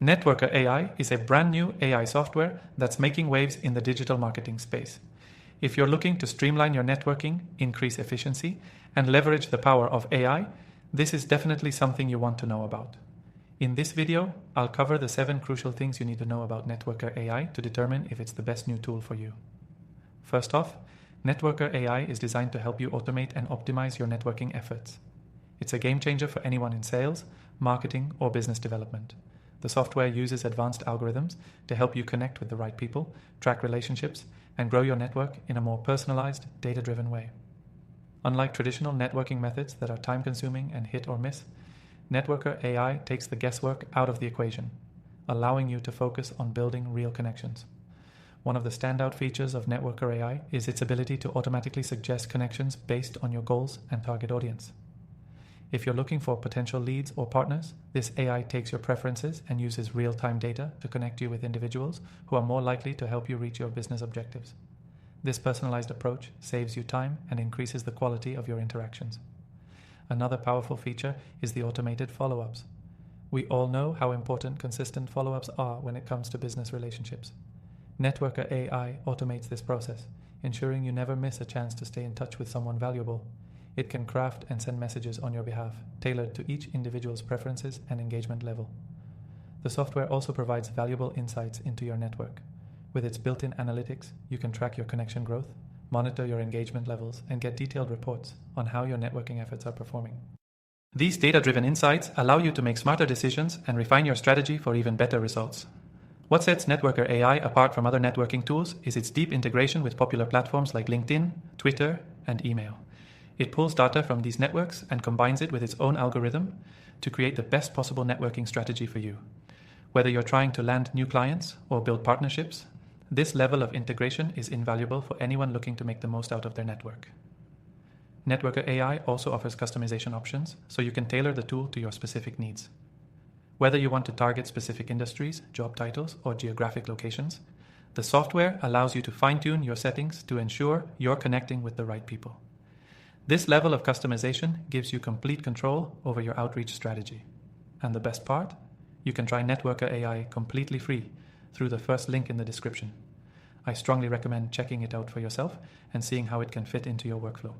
Networker AI is a brand new AI software that's making waves in the digital marketing space. If you're looking to streamline your networking, increase efficiency, and leverage the power of AI, this is definitely something you want to know about. In this video, I'll cover the 7 crucial things you need to know about Networker AI to determine if it's the best new tool for you. First off, Networker AI is designed to help you automate and optimize your networking efforts. It's a game changer for anyone in sales, marketing, or business development. The software uses advanced algorithms to help you connect with the right people, track relationships, and grow your network in a more personalized, data-driven way. Unlike traditional networking methods that are time-consuming and hit or miss, Networker AI takes the guesswork out of the equation, allowing you to focus on building real connections. One of the standout features of Networker AI is its ability to automatically suggest connections based on your goals and target audience. If you're looking for potential leads or partners, this AI takes your preferences and uses real-time data to connect you with individuals who are more likely to help you reach your business objectives. This personalized approach saves you time and increases the quality of your interactions. Another powerful feature is the automated follow-ups. We all know how important consistent follow-ups are when it comes to business relationships. Networker AI automates this process, ensuring you never miss a chance to stay in touch with someone valuable. It can craft and send messages on your behalf, tailored to each individual's preferences and engagement level. The software also provides valuable insights into your network. With its built-in analytics, you can track your connection growth, monitor your engagement levels, and get detailed reports on how your networking efforts are performing. These data-driven insights allow you to make smarter decisions and refine your strategy for even better results. What sets Networker AI apart from other networking tools is its deep integration with popular platforms like LinkedIn, Twitter, and email. It pulls data from these networks and combines it with its own algorithm to create the best possible networking strategy for you. Whether you're trying to land new clients or build partnerships, this level of integration is invaluable for anyone looking to make the most out of their network. Networker AI also offers customization options, so you can tailor the tool to your specific needs. Whether you want to target specific industries, job titles, or geographic locations, the software allows you to fine-tune your settings to ensure you're connecting with the right people. This level of customization gives you complete control over your outreach strategy. And the best part? You can try Networker AI completely free through the first link in the description. I strongly recommend checking it out for yourself and seeing how it can fit into your workflow.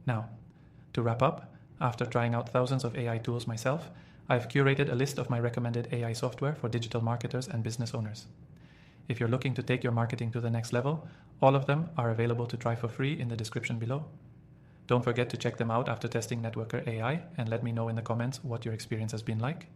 Now, to wrap up, after trying out thousands of AI tools myself, I've curated a list of my recommended AI software for digital marketers and business owners. If you're looking to take your marketing to the next level, all of them are available to try for free in the description below. Don't forget to check them out after testing Networker AI and let me know in the comments what your experience has been like.